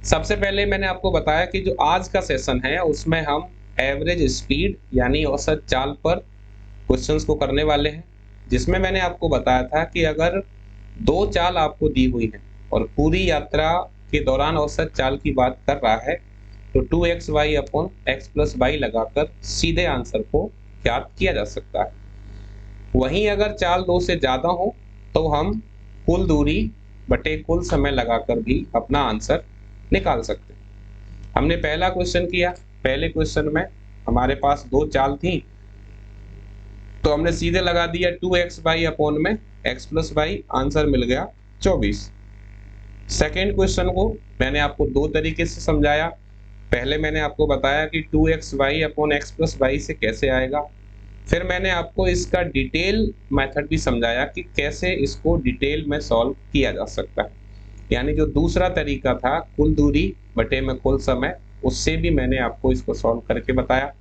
सबसे पहले मैंने आपको बताया कि जो आज का सेशन है उसमें हम एवरेज स्पीड यानी औसत चाल पर क्वेश्चंस को करने वाले हैं, जिसमें मैंने आपको बताया था कि अगर दो चाल आपको दी हुई है और पूरी यात्रा के दौरान औसत चाल की बात कर रहा है तो 2xy upon x plus Y लगाकर सीधे आंसर को ज्ञात किया जा सकता है। वहीं अगर चाल दो से ज्यादा हो तो हम कुल दूरी बटे कुल समय लगाकर भी अपना आंसर निकाल सकते हैं। हमने पहला क्वेश्चन किया, पहले क्वेश्चन में हमारे पास दो चाल थी तो हमने सीधे लगा दिया 2xy अपॉन में x प्लस वाई, आंसर मिल गया 24। सेकेंड क्वेश्चन को मैंने आपको दो तरीके से समझाया। पहले मैंने आपको बताया कि 2xy upon x plus Y से कैसे आएगा, फिर मैंने आपको इसका डिटेल मेथड भी समझाया कि कैसे इसको डिटेल में सॉल्व किया जा सकता है, यानी जो दूसरा तरीका था कुल दूरी बटे में कुल समय, उससे भी मैंने आपको इसको सॉल्व करके बताया।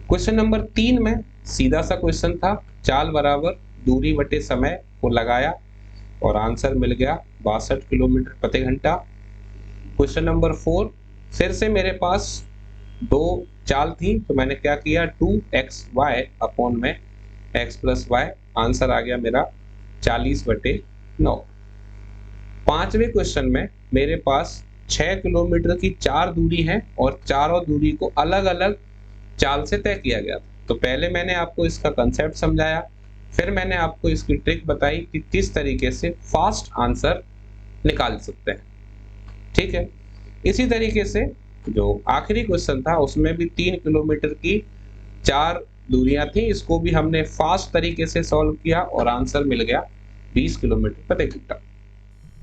क्वेश्चन नंबर 3 में सीधा सा क्वेश्चन था, चाल बराबर दूरी बटे समय को लगाया और आंसर मिल गया 62 किलोमीटर प्रति घंटा। क्वेश्चन नंबर 4 फिर से मेरे पास दो चाल थी तो मैंने क्या किया 2xy अपॉन में x प्लस वाई, आंसर आ गया मेरा 40/9। पांचवें क्वेश्चन में मेरे पास 6 किलोमीटर की चार दूरी है और चारों दूरी को अलग अलग चाल से तय किया गया था। तो पहले मैंने आपको इसका कंसेप्ट समझाया, फिर मैंने आपको इसकी ट्रिक बताई कि किस तरीके से फास्ट आंसर निकाल सकते हैं। ठीक है, इसी तरीके से जो आखिरी क्वेश्चन था उसमें भी 3 किलोमीटर की चार दूरियां थी, इसको भी हमने फास्ट तरीके से सॉल्व किया और आंसर मिल गया 20 किलोमीटर प्रति घंटा।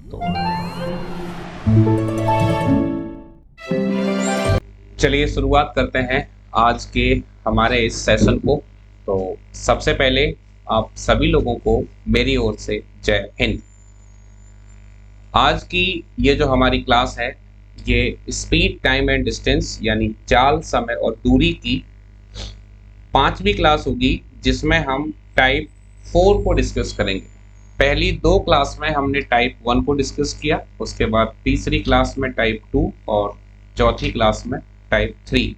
तो चलिए शुरुआत करते हैं आज के हमारे इस सेशन को। तो सबसे पहले आप सभी लोगों को मेरी ओर से जय हिंद। आज की ये जो हमारी क्लास है ये स्पीड टाइम एंड डिस्टेंस यानी चाल समय और दूरी की पांचवी क्लास होगी, जिसमें हम टाइप 4 को डिस्कस करेंगे। पहली दो क्लास में हमने टाइप 1 को डिस्कस किया, उसके बाद तीसरी क्लास में टाइप 2 और चौथी क्लास में टाइप 3।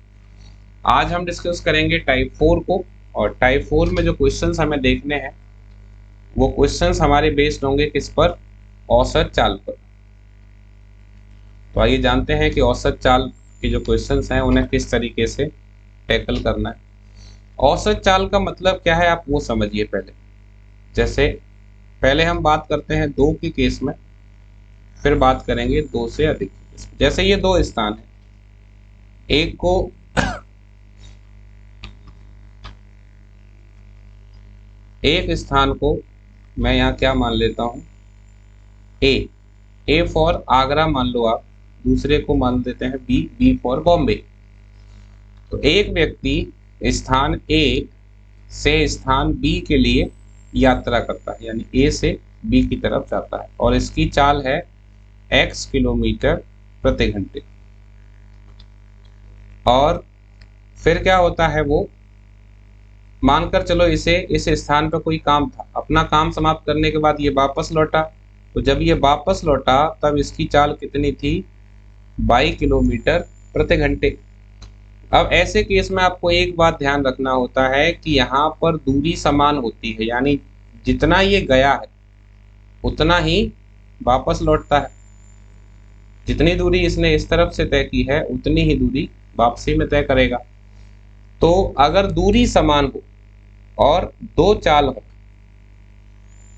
आज हम डिस्कस करेंगे टाइप 4 को, और टाइप 4 में जो क्वेश्चंस हमें देखने हैं वो क्वेश्चंस हमारे बेस्ड होंगे किस पर, औसत चाल पर। तो आइए जानते हैं कि औसत चाल के जो क्वेश्चंस हैं उन्हें किस तरीके से टैकल करना है। औसत चाल का मतलब क्या है आप वो समझिए पहले। जैसे पहले हम बात करते हैं दो के केस में, फिर बात करेंगे दो से अधिक। जैसे ये दो स्थान है, एक को एक स्थान को मैं यहाँ क्या मान लेता हूँ ए फॉर आगरा मान लो आप, दूसरे को मान देते हैं बी फॉर बॉम्बे। तो एक व्यक्ति स्थान ए से स्थान बी के लिए यात्रा करता है, यानी ए से बी की तरफ जाता है और इसकी चाल है x किलोमीटर प्रति घंटे। और फिर क्या होता है, वो मानकर चलो इसे इस स्थान पर कोई काम था, अपना काम समाप्त करने के बाद ये वापस लौटा, तो जब ये वापस लौटा तब इसकी चाल कितनी थी 22 किलोमीटर प्रति घंटे। अब ऐसे केस में आपको एक बात ध्यान रखना होता है कि यहाँ पर दूरी समान होती है, यानी जितना ये गया है उतना ही वापस लौटता है। जितनी दूरी इसने इस तरफ से तय की है उतनी ही दूरी वापसी में तय करेगा। तो अगर दूरी समान हो और दो चाल हो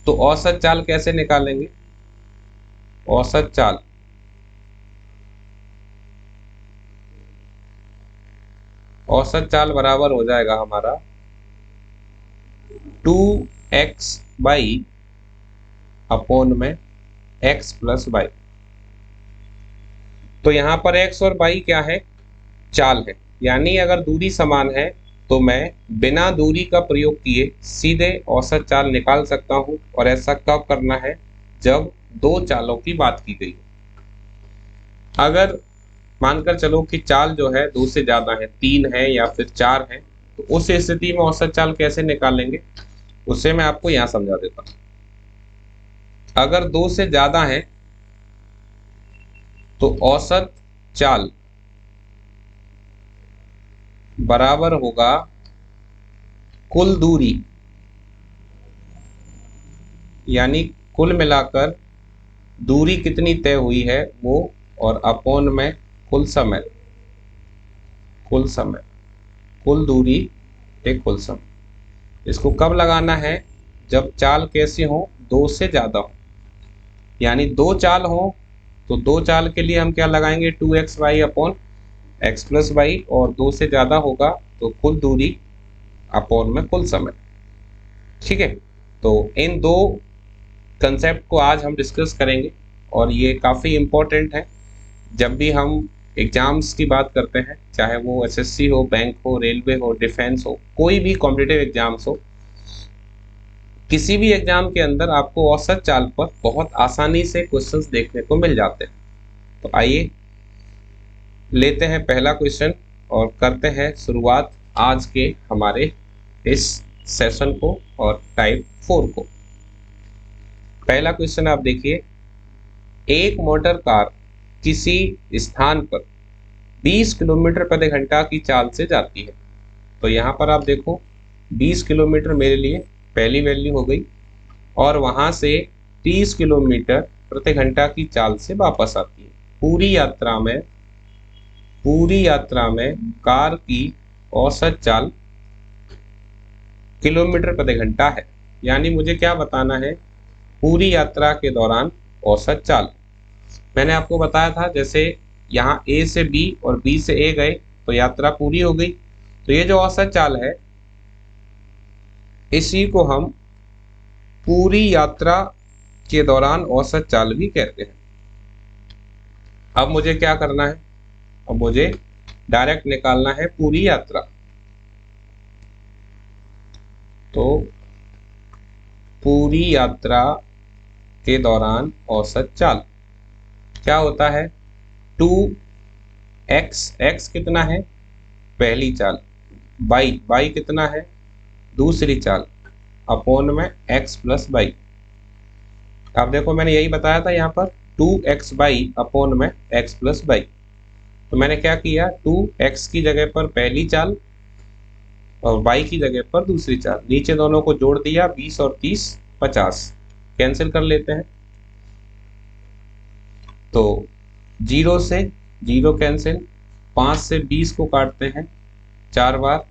तो औसत चाल कैसे निकालेंगे। औसत चाल बराबर हो जाएगा हमारा 2xy अपॉन में x प्लस वाई। तो यहाँ पर x और y क्या है, चाल है, यानी अगर दूरी समान है तो मैं बिना दूरी का प्रयोग किए सीधे औसत चाल निकाल सकता हूं। और ऐसा कब करना है, जब दो चालों की बात की गई। अगर मानकर चलो कि चाल जो है दो से ज्यादा है, 3 है या फिर 4 है, तो उस स्थिति में औसत चाल कैसे निकालेंगे उसे मैं आपको यहां समझा देता हूं। अगर दो से ज्यादा है तो औसत चाल बराबर होगा कुल दूरी, यानी कुल मिलाकर दूरी कितनी तय हुई है वो, और अपॉन में कुल समय, कुल समय, कुल दूरी एक कुल समय। इसको कब लगाना है? जब चाल कैसी हो? दो से ज्यादा हो, यानी दो चाल हो तो दो चाल के लिए हम क्या लगाएंगे? 2x upon x plus Y, और दो से ज्यादा होगा तो कुल दूरी अपॉन में कुल समय। ठीक है, तो इन दो कंसेप्ट को आज हम डिस्कस करेंगे और ये काफ़ी इम्पोर्टेंट है। जब भी हम एग्जाम्स की बात करते हैं, चाहे वो एसएससी हो, बैंक हो, रेलवे हो, डिफेंस हो, कोई भी कॉम्पिटिटिव एग्जाम्स हो, किसी भी एग्जाम के अंदर आपको औसत चाल पर बहुत आसानी से क्वेश्चंस देखने को मिल जाते हैं। तो आइए लेते हैं पहला क्वेश्चन और करते हैं शुरुआत आज के हमारे इस सेशन को और टाइप 4 को। पहला क्वेश्चन आप देखिए, एक मोटर कार किसी स्थान पर 20 किलोमीटर प्रति घंटा की चाल से जाती है। तो यहाँ पर आप देखो 20 किलोमीटर मेरे लिए पहली वैल्यू हो गई, और वहाँ से 30 किलोमीटर प्रति घंटा की चाल से वापस आती है। पूरी यात्रा में कार की औसत चाल किलोमीटर प्रति घंटा है, यानी मुझे क्या बताना है? पूरी यात्रा के दौरान औसत चाल। मैंने आपको बताया था जैसे यहाँ ए से बी और बी से ए गए तो यात्रा पूरी हो गई, तो ये जो औसत चाल है इसी को हम पूरी यात्रा के दौरान औसत चाल भी कहते हैं। अब मुझे क्या करना है? अब मुझे डायरेक्ट निकालना है पूरी यात्रा। तो पूरी यात्रा के दौरान औसत चाल क्या होता है? 2x कितना है? पहली चाल, बाई कितना है? दूसरी चाल, अपॉन में x प्लस बाई। अब देखो मैंने यही बताया था यहाँ पर 2x बाई अपॉन में x प्लस बाई। तो मैंने क्या किया? 2x की जगह पर पहली चाल और y की जगह पर दूसरी चाल, नीचे दोनों को जोड़ दिया, 20 और 30 50, कैंसिल कर लेते हैं। तो 0 से 0 कैंसिल, 5 से 20 को काटते हैं 4 बार,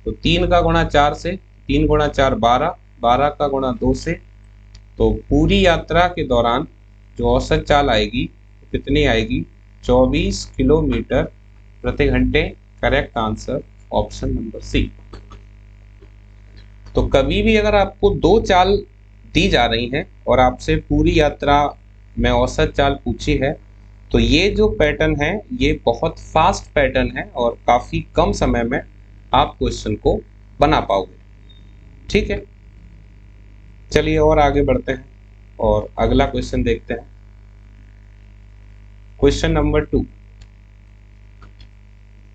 तो 3 का गुणा 4 से, 3 गुणा 4 12, 12 का गुणा 2 से। तो पूरी यात्रा के दौरान जो औसत चाल आएगी कितनी आएगी? 24 किलोमीटर प्रति घंटे। Correct answer option number C. तो कभी भी अगर आपको दो चाल दी जा रही हैं और आपसे पूरी यात्रा में औसत चाल पूछी है, तो ये जो पैटर्न है ये बहुत फास्ट पैटर्न है और काफ़ी कम समय में आप क्वेश्चन को बना पाओगे। ठीक है, चलिए और आगे बढ़ते हैं और अगला क्वेश्चन देखते हैं। क्वेश्चन नंबर 2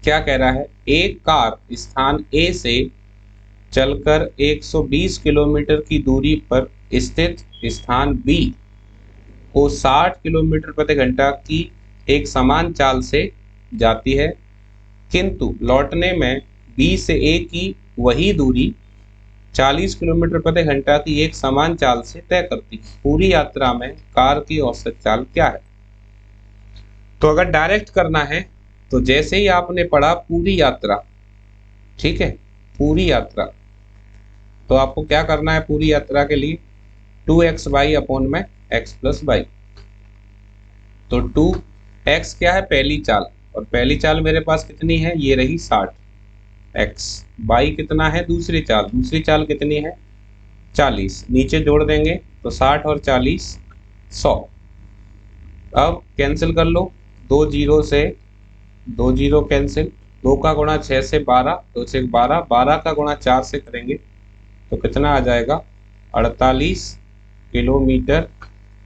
क्या कह रहा है? एक कार स्थान ए से चलकर 120 किलोमीटर की दूरी पर स्थित स्थान बी को 60 किलोमीटर प्रति घंटा की एक समान चाल से जाती है, किंतु लौटने में बी से ए की वही दूरी 40 किलोमीटर प्रति घंटा की एक समान चाल से तय करती है। पूरी यात्रा में कार की औसत चाल क्या है? तो अगर डायरेक्ट करना है तो जैसे ही आपने पढ़ा पूरी यात्रा, ठीक है, पूरी यात्रा, तो आपको क्या करना है? पूरी यात्रा के लिए 2x बाई अपॉन में x प्लस बाई। तो 2x क्या है? पहली चाल, और पहली चाल मेरे पास कितनी है? ये रही 60x। बाई कितना है? दूसरी चाल, दूसरी चाल कितनी है? 40, नीचे जोड़ देंगे तो 60 और 40 100। अब कैंसिल कर लो, 2 जीरो से 2 जीरो कैंसिल, 2 का गुणा 6 से 12, 2 से 12, 12 का गुणा 4 से करेंगे तो कितना आ जाएगा? 48 किलोमीटर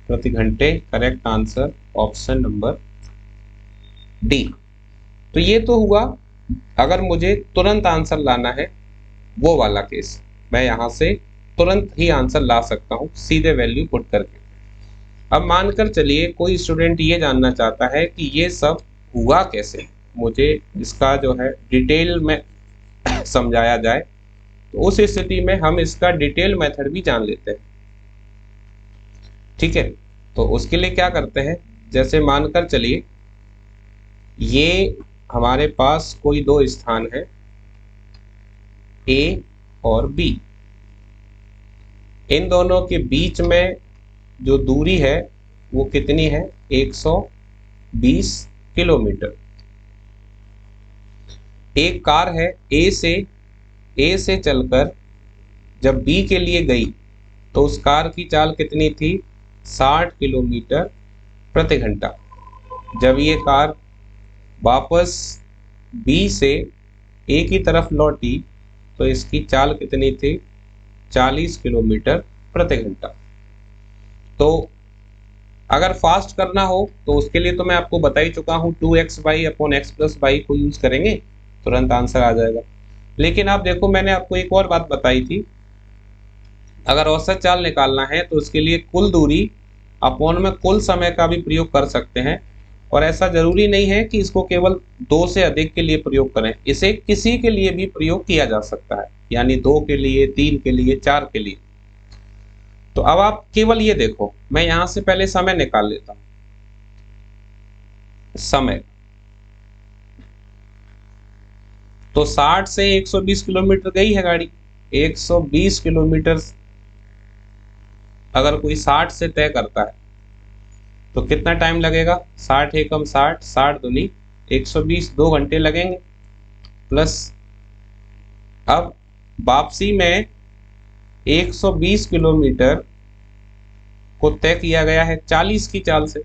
प्रति घंटे। Correct answer option number D. तो ये तो हुआ अगर मुझे तुरंत आंसर लाना है वो वाला केस, मैं यहाँ से तुरंत ही आंसर ला सकता हूँ सीधे वैल्यू पुट करके। अब मानकर चलिए कोई स्टूडेंट ये जानना चाहता है कि ये सब हुआ कैसे, मुझे इसका जो है डिटेल में समझाया जाए, तो उस स्थिति में हम इसका डिटेल मेथड भी जान लेते हैं। ठीक है, तो उसके लिए क्या करते हैं, जैसे मानकर चलिए ये हमारे पास कोई दो स्थान है ए और बी, इन दोनों के बीच में जो दूरी है वो कितनी है, 120 किलोमीटर। एक कार है ए से चलकर जब बी के लिए गई तो उस कार की चाल कितनी थी, 60 किलोमीटर प्रति घंटा। जब ये कार वापस बी से ए की तरफ लौटी तो इसकी चाल कितनी थी, 40 किलोमीटर प्रति घंटा। तो अगर फास्ट करना हो तो उसके लिए तो मैं आपको बता ही चुका हूँ, 2x/(x+y) को यूज करेंगे, तुरंत आंसर आ जाएगा। लेकिन आप देखो मैंने आपको एक और बात बताई थी, अगर औसत चाल निकालना है तो उसके लिए कुल दूरी अपॉन में कुल समय का भी प्रयोग कर सकते हैं, और ऐसा जरूरी नहीं है कि इसको केवल 2 से अधिक के लिए प्रयोग करें, इसे किसी के लिए भी प्रयोग किया जा सकता है, यानी 2 के लिए, 3 के लिए, 4 के लिए। तो अब आप केवल ये देखो, मैं यहां से पहले समय निकाल लेता हूं। समय तो 60 से 120 किलोमीटर गई है गाड़ी, 120 किलोमीटर अगर कोई 60 से तय करता है तो कितना टाइम लगेगा, 60 एकम 60, 60 दूनी 120, 2 घंटे लगेंगे। प्लस अब वापसी में 120 किलोमीटर को तय किया गया है 40 की चाल से,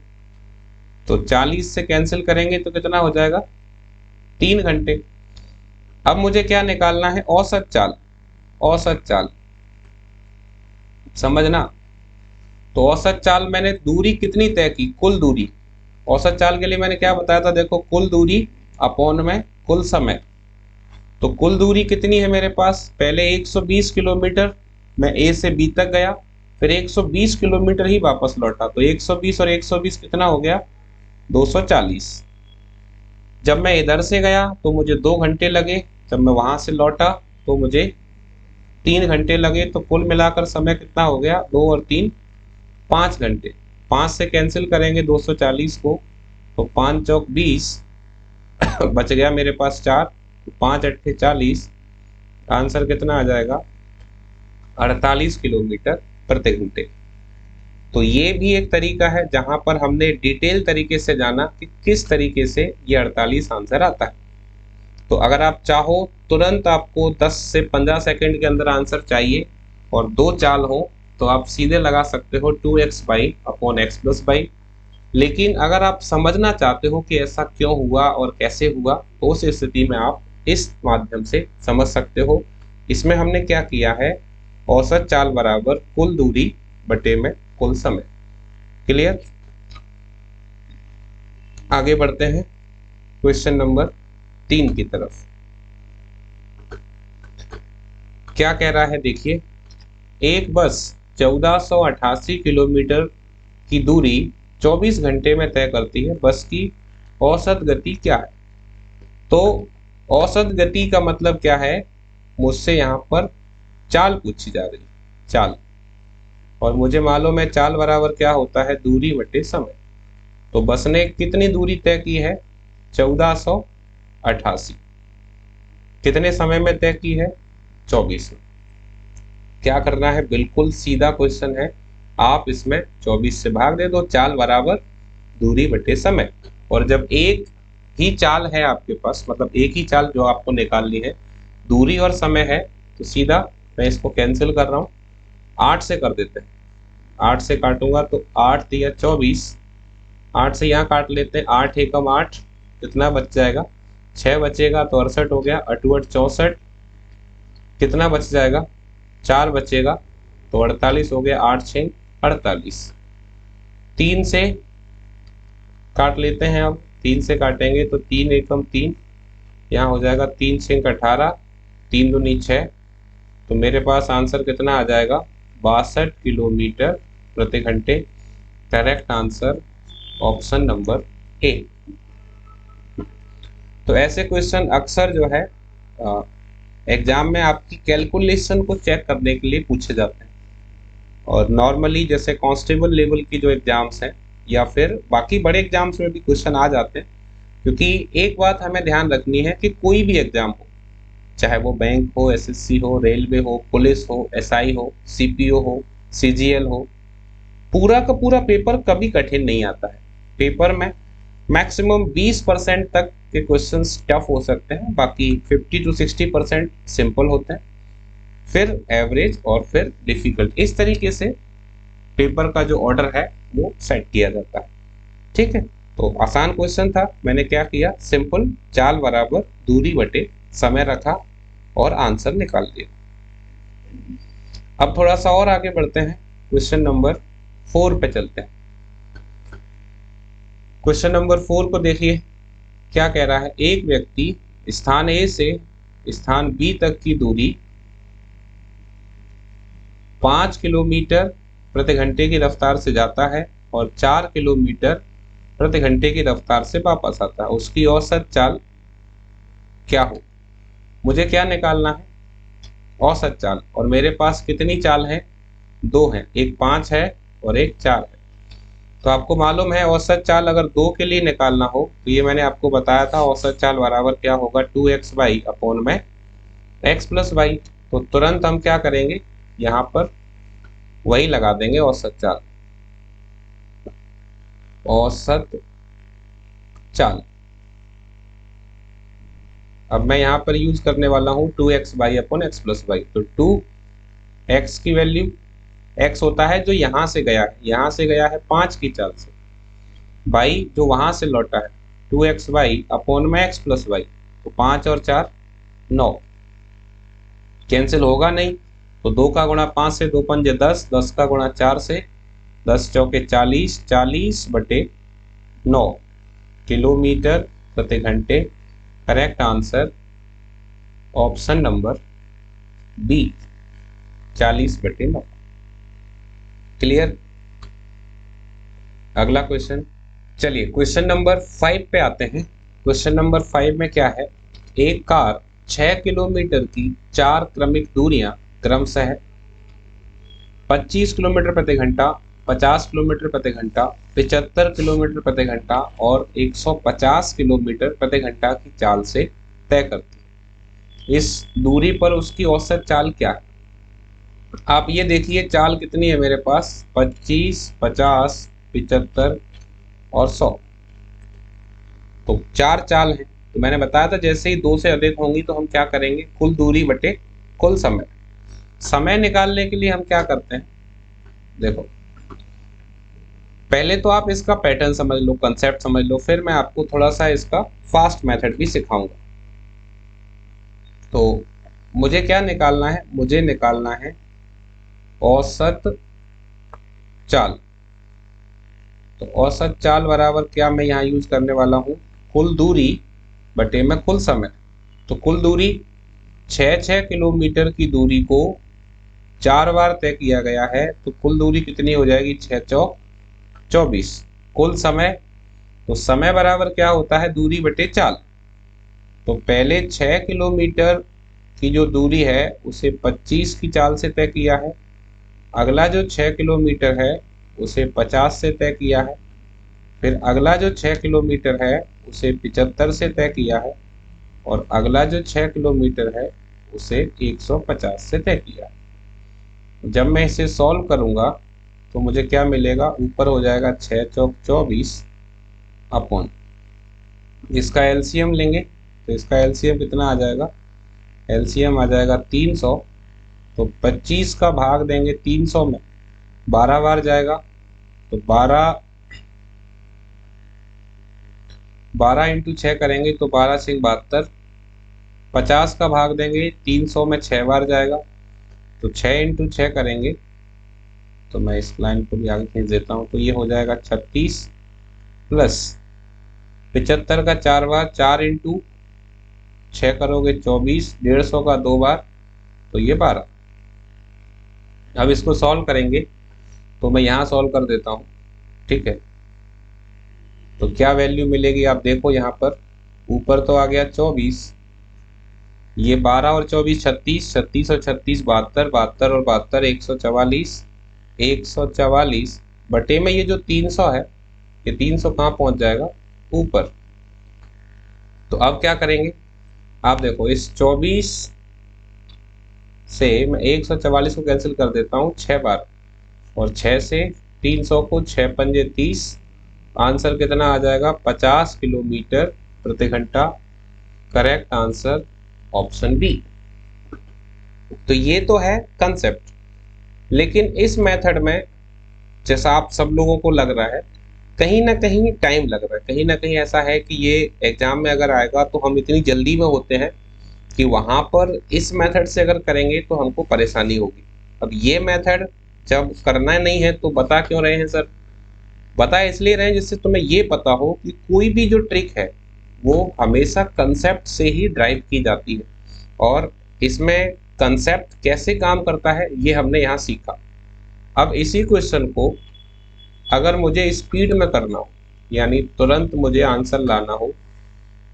तो 40 से कैंसिल करेंगे तो कितना हो जाएगा, 3 घंटे। अब मुझे क्या निकालना है, औसत चाल। औसत चाल समझना, तो औसत चाल मैंने दूरी कितनी तय की, कुल दूरी। औसत चाल के लिए मैंने क्या बताया था, देखो कुल दूरी अपॉन में कुल समय। तो कुल दूरी कितनी है मेरे पास, पहले 120 किलोमीटर मैं ए से बी तक गया, फिर 120 किलोमीटर ही वापस लौटा, तो 120 और 120 कितना हो गया, 240। जब मैं इधर से गया तो मुझे 2 घंटे लगे, जब मैं वहां से लौटा तो मुझे 3 घंटे लगे, तो कुल मिलाकर समय कितना हो गया, 2 और 3 5 घंटे। 5 से कैंसिल करेंगे 240 को, तो 5 चौक 20 बच गया मेरे पास 4, 5 अट्ठे 40, आंसर कितना आ जाएगा, 48 किलोमीटर प्रति घंटे। तो ये भी एक तरीका है जहां पर हमने डिटेल तरीके से जाना कि किस तरीके से ये 48 आंसर आता है। तो अगर आप चाहो तुरंत आपको 10 से 15 सेकंड के अंदर आंसर चाहिए और 2 चाल हो तो आप सीधे लगा सकते हो 2x/(x+y). लेकिन अगर आप समझना चाहते हो कि ऐसा क्यों हुआ और कैसे हुआ, तो उस स्थिति में आप इस माध्यम से समझ सकते हो। इसमें हमने क्या किया है, औसत चाल बराबर कुल दूरी बटे में कुल समय। क्लियर, आगे बढ़ते हैं क्वेश्चन नंबर 3 की तरफ। क्या कह रहा है देखिए, एक बस 1488 किलोमीटर की दूरी 24 घंटे में तय करती है, बस की औसत गति क्या है। तो औसत गति का मतलब क्या है, मुझसे यहाँ पर चाल पूछी जा रही, चाल, और मुझे मालूम है चाल बराबर क्या होता है, दूरी बटे समय। तो बस ने कितनी दूरी तय की है, 1488, कितने समय में तय की है, 24 में। क्या करना है, बिल्कुल सीधा क्वेश्चन है, आप इसमें 24 से भाग दे दो, चाल बराबर दूरी बटे समय। और जब एक ही चाल है आपके पास, मतलब एक ही चाल जो आपको निकालनी है, दूरी और समय है, तो सीधा मैं इसको कैंसिल कर रहा हूँ, 8 से कर देते हैं। 8 से काटूंगा तो 8 तिया 24, 8 से यहाँ काट लेते हैं, 8 एकम 8, कितना बच जाएगा, 6 बचेगा तो 68 हो गया, 8 8 64, कितना बच जाएगा, 4 बचेगा तो 48 हो गया, 8 6 48। 3 से काट लेते हैं, अब 3 से काटेंगे तो 3 एकम 3, यहाँ हो जाएगा 3 6 18, 3 दूनी 6, तो मेरे पास आंसर कितना आ जाएगा, 62 किलोमीटर प्रति घंटे। Correct answer option number A. तो ऐसे क्वेश्चन अक्सर जो है एग्जाम में आपकी कैलकुलेशन को चेक करने के लिए पूछे जाते हैं। और नॉर्मली जैसे कांस्टेबल लेवल की जो एग्जाम्स हैं या फिर बाकी बड़े एग्जाम्स में भी क्वेश्चन आ जाते हैं। क्योंकि एक बात हमें ध्यान रखनी है कि कोई भी एग्जाम हो, चाहे वो बैंक हो, एसएससी हो, रेलवे हो, पुलिस हो, एसआई हो, सीपीओ हो, सीजीएल हो, पूरा का पूरा पेपर कभी कठिन नहीं आता है। पेपर में मैक्सिमम 20% तक के क्वेश्चंस टफ हो सकते हैं, बाकी 50 to 60% सिंपल होते हैं, फिर एवरेज और फिर डिफिकल्ट। इस तरीके से पेपर का जो ऑर्डर है वो सेट किया जाता है। ठीक है, तो आसान क्वेश्चन था। मैंने क्या किया, सिंपल चाल बराबर दूरी बटे समय रखा और आंसर निकाल दिया। अब थोड़ा सा और आगे बढ़ते हैं, क्वेश्चन नंबर 4 पे चलते हैं। क्वेश्चन नंबर 4 को देखिए, क्या कह रहा है। एक व्यक्ति स्थान ए से स्थान बी तक की दूरी 5 किलोमीटर प्रति घंटे की रफ्तार से जाता है और 4 किलोमीटर प्रति घंटे की रफ्तार से वापस आता है। उसकी औसत चाल क्या हो। मुझे क्या निकालना है, औसत चाल। और मेरे पास कितनी चाल है, 2 है, एक 5 है और एक 4 है। तो आपको मालूम है औसत चाल अगर 2 के लिए निकालना हो तो ये मैंने आपको बताया था, औसत चाल बराबर क्या होगा, 2x बाई अपॉन में x प्लस वाई। तो तुरंत हम क्या करेंगे, यहाँ पर वही लगा देंगे, औसत चाल। औसत चाल अब मैं यहाँ पर यूज करने वाला हूँ 2x by upon x plus y. तो 2x की वैल्यू, x होता है जो यहाँ से गया है, यहाँ से गया है 5 की चाल से, बाई जो वहां से लौटा है 2x बाई अपॉन में x प्लस वाई। तो 5 और 4 9, कैंसिल होगा नहीं। तो 2 का गुणा 5 से 2 पंजे 10, 10 का गुणा 4 से 10 चौके 40, 40 बटे 9 किलोमीटर प्रति घंटे। Correct answer option number B, 40 बटे 9। क्लियर। अगला क्वेश्चन, चलिए क्वेश्चन नंबर 5 पे आते हैं। क्वेश्चन नंबर 5 में क्या है, एक कार 6 किलोमीटर की 4 क्रमिक दूरियां क्रमशः 25 किलोमीटर प्रति घंटा, 50 किलोमीटर प्रति घंटा, 75 किलोमीटर प्रति घंटा और 150 किलोमीटर प्रति घंटा की चाल से तय करती है। इस दूरी पर उसकी औसत चाल क्या है। आप ये देखिए चाल कितनी है मेरे पास, 25, 50, 75 और 100। तो 4 चाल है। तो मैंने बताया था जैसे ही 2 से अधिक होंगी तो हम क्या करेंगे, कुल दूरी बटे कुल समय। समय निकालने के लिए हम क्या करते हैं, देखो पहले तो आप इसका पैटर्न समझ लो, कंसेप्ट समझ लो, फिर मैं आपको थोड़ा सा इसका फास्ट मेथड भी सिखाऊंगा। तो मुझे क्या निकालना है, मुझे निकालना है औसत चाल। तो औसत चाल बराबर क्या मैं यहाँ यूज करने वाला हूँ, कुल दूरी बटे में कुल समय। तो कुल दूरी 6 किलोमीटर की दूरी को 4 बार तय किया गया है, तो कुल दूरी कितनी हो जाएगी, 6 चौक 24। कुल समय, तो समय बराबर क्या होता है, दूरी बटे चाल। तो पहले 6 किलोमीटर की जो दूरी है उसे 25 की चाल से तय किया है, अगला जो 6 किलोमीटर है उसे 50 से तय किया है, फिर अगला जो 6 किलोमीटर है उसे 75 से तय किया है और अगला जो 6 किलोमीटर है उसे 150 से तय किया है। जब मैं इसे सॉल्व करूंगा तो मुझे क्या मिलेगा, ऊपर हो जाएगा 6 चौक 24 अपॉन, इसका एलसीएम लेंगे तो इसका एलसीएम कितना आ जाएगा, एलसीएम आ जाएगा 300। तो 25 का भाग देंगे 300 में, 12 बार जाएगा, तो 12 इंटू 6 करेंगे तो 12 से 72। 50 का भाग देंगे 300 में, 6 बार जाएगा, तो 6 इंटू 6 करेंगे, तो मैं इस लाइन को भी आगे खींच देता हूँ, तो ये हो जाएगा 36 प्लस 75 का 4 बार, 4 इंटू 6 करोगे 24, 150 का 2 बार, तो ये 12। अब इसको सॉल्व करेंगे तो मैं यहाँ सॉल्व कर देता हूँ। ठीक है, तो क्या वैल्यू मिलेगी आप देखो यहाँ पर, ऊपर तो आ गया 24, ये 12 और 24 36, 36 और 36 72, 72 और 72 144, 144 बटे में ये जो 300 है, ये 300 कहाँ पहुंच जाएगा, ऊपर। तो अब क्या करेंगे, आप देखो इस 24 से मैं 144 को कैंसिल कर देता हूँ 6 बार, और 6 से 300 को 6 पंजे 30, आंसर कितना आ जाएगा 50 किलोमीटर प्रति घंटा। Correct answer option B. तो ये तो है कंसेप्ट, लेकिन इस मेथड में जैसा आप सब लोगों को लग रहा है, कहीं ना कहीं टाइम लग रहा है, कहीं ना कहीं ऐसा है कि ये एग्जाम में अगर आएगा तो हम इतनी जल्दी में होते हैं कि वहां पर इस मेथड से अगर करेंगे तो हमको परेशानी होगी। अब ये मेथड जब करना नहीं है तो बता क्यों रहे हैं सर, बता इसलिए रहे हैं जिससे तुम्हें ये पता हो कि कोई भी जो ट्रिक है वो हमेशा कंसेप्ट से ही ड्राइव की जाती है, और इसमें कंसेप्ट कैसे काम करता है ये हमने यहाँ सीखा। अब इसी क्वेश्चन को अगर मुझे स्पीड में करना हो, यानी तुरंत मुझे आंसर लाना हो,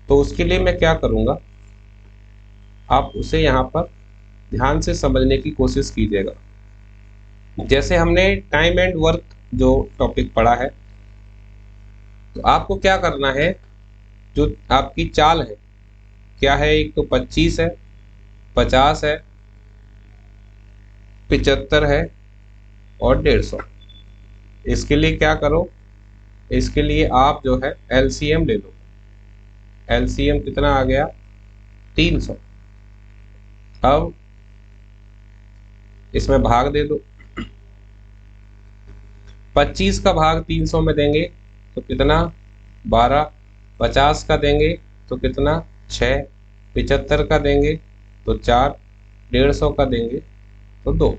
तो उसके लिए मैं क्या करूँगा, आप उसे यहाँ पर ध्यान से समझने की कोशिश कीजिएगा। जैसे हमने टाइम एंड वर्क जो टॉपिक पढ़ा है, तो आपको क्या करना है, जो आपकी चाल है क्या है, एक तो 25 है, 50 है, 75 है और 150। इसके लिए क्या करो, इसके लिए आप जो है एलसीएम ले लो। एलसीएम कितना आ गया 300। अब इसमें भाग दे दो, 25 का भाग 300 में देंगे तो कितना 12, 50 का देंगे तो कितना 6, 75 का देंगे तो 4, 150 का देंगे तो 2।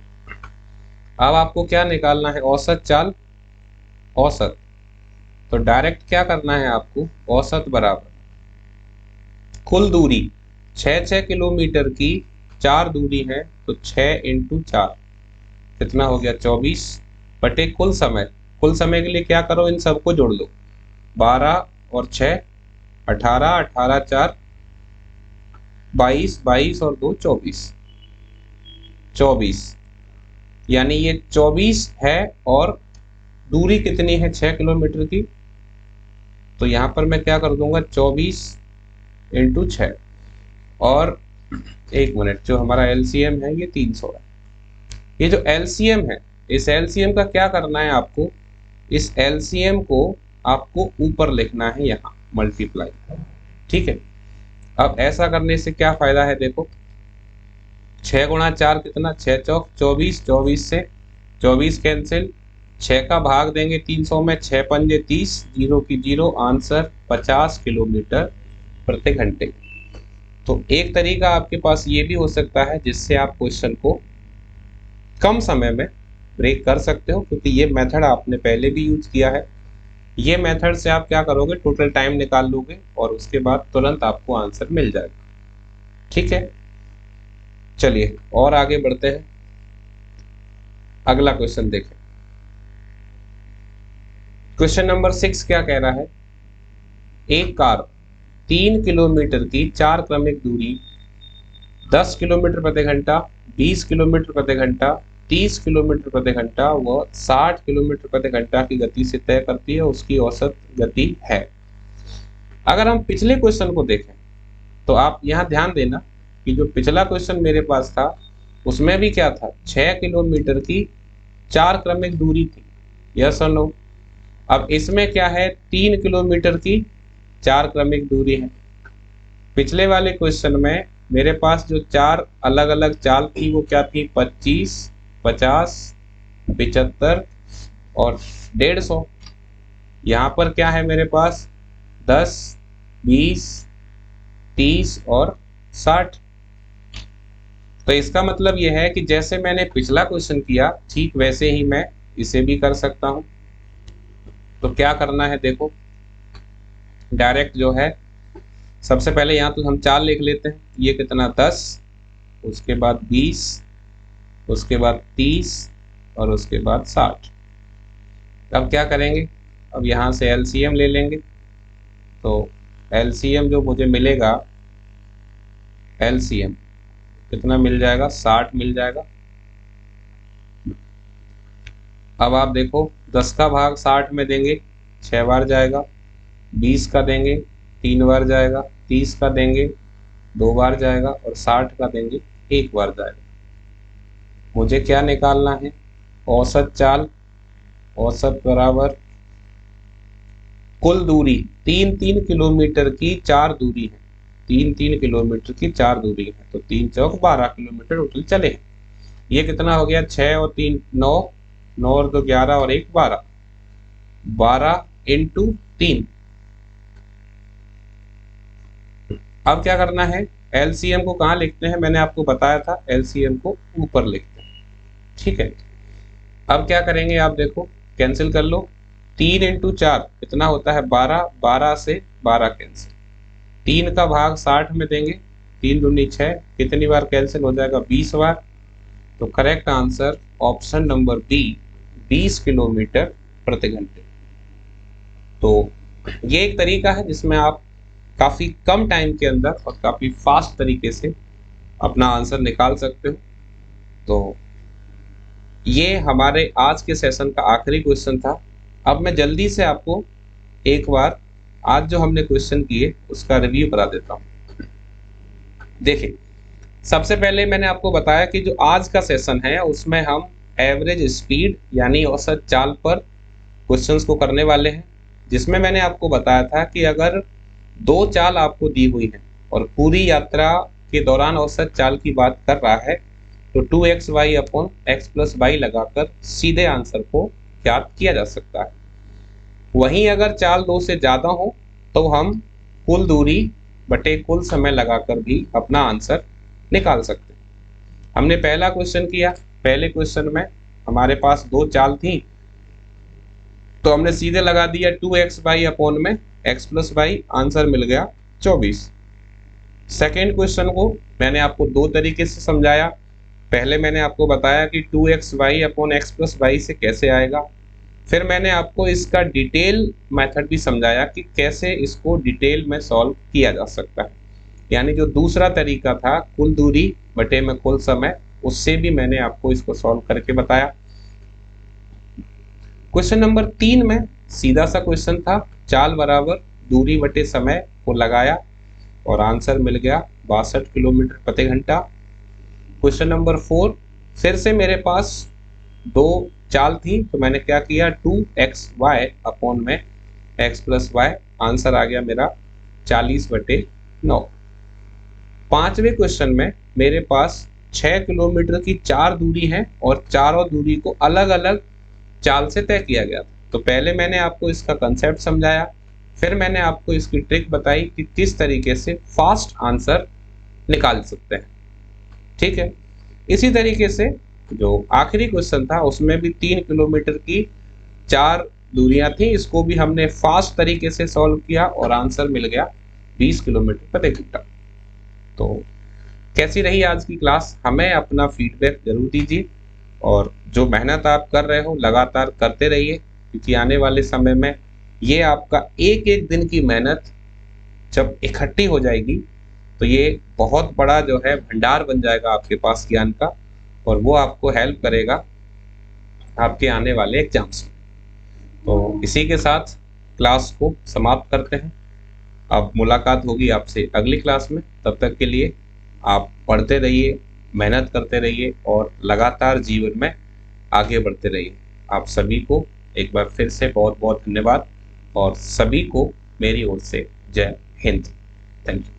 अब आपको क्या निकालना है, औसत चाल, औसत। तो डायरेक्ट क्या करना है आपको, औसत बराबर कुल दूरी, 6 किलोमीटर की 4 दूरी है तो 6 इंटू 4 कितना हो गया 24, बटे कुल समय। कुल समय के लिए क्या करो, इन सबको जोड़ लो, 12 और 6 18, 18 4 22, 22 और 2 24, 24 यानी ये 24 है, और दूरी कितनी है 6 किलोमीटर की, तो यहाँ पर मैं क्या कर दूंगा 24 इंटू 6, और एक मिनट, जो हमारा एलसीएम है ये 300 है। ये जो एलसीएम है, इस एलसीएम का क्या करना है आपको, इस एलसीएम को आपको ऊपर लिखना है यहाँ मल्टीप्लाई, ठीक है। अब ऐसा करने से क्या फायदा है, देखो 6 गुणा 4 कितना, 6 चौक 24, 24 से 24 कैंसिल, 6 का भाग देंगे 300 में, 6 पंजे 30, 0 की 0, आंसर 50 किलोमीटर प्रति घंटे। तो एक तरीका आपके पास ये भी हो सकता है जिससे आप क्वेश्चन को कम समय में ब्रेक कर सकते हो, क्योंकि ये मेथड आपने पहले भी यूज किया है। ये मेथड से आप क्या करोगे, टोटल टाइम निकाल लोगे और उसके बाद तुरंत आपको आंसर मिल जाएगा, ठीक है। चलिए और आगे बढ़ते हैं, अगला क्वेश्चन देखें। क्वेश्चन नंबर 6 क्या कह रहा है, एक कार 3 किलोमीटर की 4 क्रमिक दूरी 10 किलोमीटर प्रति घंटा, 20 किलोमीटर प्रति घंटा, 30 किलोमीटर प्रति घंटा व 60 किलोमीटर प्रति घंटा की गति से तय करती है, उसकी औसत गति है। अगर हम पिछले क्वेश्चन को देखें तो आप यहाँ ध्यान देना कि जो पिछला क्वेश्चन मेरे पास था उसमें भी क्या था, 6 किलोमीटर की 4 क्रमिक दूरी थी, यस और नो। अब इसमें क्या है, 3 किलोमीटर की 4 क्रमिक दूरी है। पिछले वाले क्वेश्चन में मेरे पास जो 4 अलग अलग चाल थी वो क्या थी, 25, 50, 75 और 150। यहाँ पर क्या है मेरे पास 10, 20, 30 और 60। तो इसका मतलब यह है कि जैसे मैंने पिछला क्वेश्चन किया ठीक वैसे ही मैं इसे भी कर सकता हूं। तो क्या करना है, देखो डायरेक्ट जो है, सबसे पहले यहाँ तो हम चाल लिख लेते हैं, ये कितना 10, उसके बाद 20, उसके बाद 30 और उसके बाद 60। अब क्या करेंगे, अब यहाँ से एलसीएम ले लेंगे, तो एलसीएम जो मुझे मिलेगा, एलसीएम कितना मिल जाएगा, 60 मिल जाएगा। अब आप देखो 10 का भाग 60 में देंगे 6 बार जाएगा, 20 का देंगे 3 बार जाएगा, 30 का देंगे 2 बार जाएगा और 60 का देंगे 1 बार जाएगा। मुझे क्या निकालना है, औसत चाल, औसत बराबर कुल दूरी, 3-3 किलोमीटर की 4 दूरी है, 3-3 किलोमीटर की 4 दूरी है, तो 3 चौक 12 किलोमीटर टोटल चले हैं। ये कितना हो गया, 6 और 3 9, 9 और 2 11 और 1 12, 12 इंटू 3। अब क्या करना है, एलसीएम को कहाँ लिखते हैं, मैंने आपको बताया था एलसीएम को ऊपर लिखते हैं, ठीक है। अब क्या करेंगे, आप देखो कैंसिल कर लो, 3 इंटू 4 कितना होता है 12, 12 से 12 कैंसिल, 3 का भाग 60 में देंगे, 3 दूनी 6, कितनी बार कैंसिल हो जाएगा 20 बार। तो correct answer option number B 20 kilometre प्रति घंटे। तो ये एक तरीका है जिसमें आप काफी कम टाइम के अंदर और काफी फास्ट तरीके से अपना आंसर निकाल सकते हो। तो ये हमारे आज के सेशन का आखिरी क्वेश्चन था। अब मैं जल्दी से आपको एक बार आज जो हमने क्वेश्चन किए उसका रिव्यू करा देता हूँ। देखिए, सबसे पहले मैंने आपको बताया कि जो आज का सेशन है उसमें हम एवरेज स्पीड यानी औसत चाल पर क्वेश्चंस को करने वाले हैं, जिसमें मैंने आपको बताया था कि अगर 2 चाल आपको दी हुई है और पूरी यात्रा के दौरान औसत चाल की बात कर रहा है तो 2xy upon x plus Y लगाकर सीधे आंसर को ज्ञात किया जा सकता है। वहीं अगर चाल 2 से ज़्यादा हो तो हम कुल दूरी बटे कुल समय लगाकर भी अपना आंसर निकाल सकते हैं। हमने पहला क्वेश्चन किया, पहले क्वेश्चन में हमारे पास 2 चाल थी तो हमने सीधे लगा दिया 2xy अपॉन में x प्लस वाई, आंसर मिल गया 24। सेकेंड क्वेश्चन को मैंने आपको 2 तरीके से समझाया। पहले मैंने आपको बताया कि 2xy upon x plus Y से कैसे आएगा, फिर मैंने आपको इसका डिटेल मेथड भी समझाया कि कैसे इसको डिटेल में सॉल्व किया जा सकता है, यानी जो दूसरा तरीका था कुल दूरी बटे में कुल समय, उससे भी मैंने आपको इसको सॉल्व करके बताया। क्वेश्चन नंबर 3 में सीधा सा क्वेश्चन था, चाल बराबर दूरी बटे समय को लगाया और आंसर मिल गया 62 किलोमीटर प्रति घंटा। क्वेश्चन नंबर 4 फिर से मेरे पास 2 चाल थी तो मैंने क्या किया, 2xy अपॉन में x प्लस वाई, आंसर आ गया मेरा 40/9। पांचवें क्वेश्चन में मेरे पास 6 किलोमीटर की 4 दूरी है और चारों दूरी को अलग अलग चाल से तय किया गया था। तो पहले मैंने आपको इसका कंसेप्ट समझाया, फिर मैंने आपको इसकी ट्रिक बताई कि किस तरीके से फास्ट आंसर निकाल सकते हैं, ठीक है। इसी तरीके से जो आखिरी क्वेश्चन था उसमें भी 3 किलोमीटर की 4 दूरियां थी, इसको भी हमने फास्ट तरीके से सॉल्व किया और आंसर मिल गया 20 किलोमीटर प्रति घंटा। तो कैसी रही आज की क्लास, हमें अपना फीडबैक जरूर दीजिए और जो मेहनत आप कर रहे हो लगातार करते रहिए, क्योंकि आने वाले समय में ये आपका एक एक दिन की मेहनत जब इकट्ठी हो जाएगी तो ये बहुत बड़ा जो है भंडार बन जाएगा आपके पास ज्ञान का, और वो आपको हेल्प करेगा आपके आने वाले एग्जाम्स में। तो इसी के साथ क्लास को समाप्त करते हैं। अब मुलाकात होगी आपसे अगली क्लास में, तब तक के लिए आप पढ़ते रहिए, मेहनत करते रहिए और लगातार जीवन में आगे बढ़ते रहिए। आप सभी को एक बार फिर से बहुत बहुत धन्यवाद और सभी को मेरी ओर से जय हिंद। Thank you.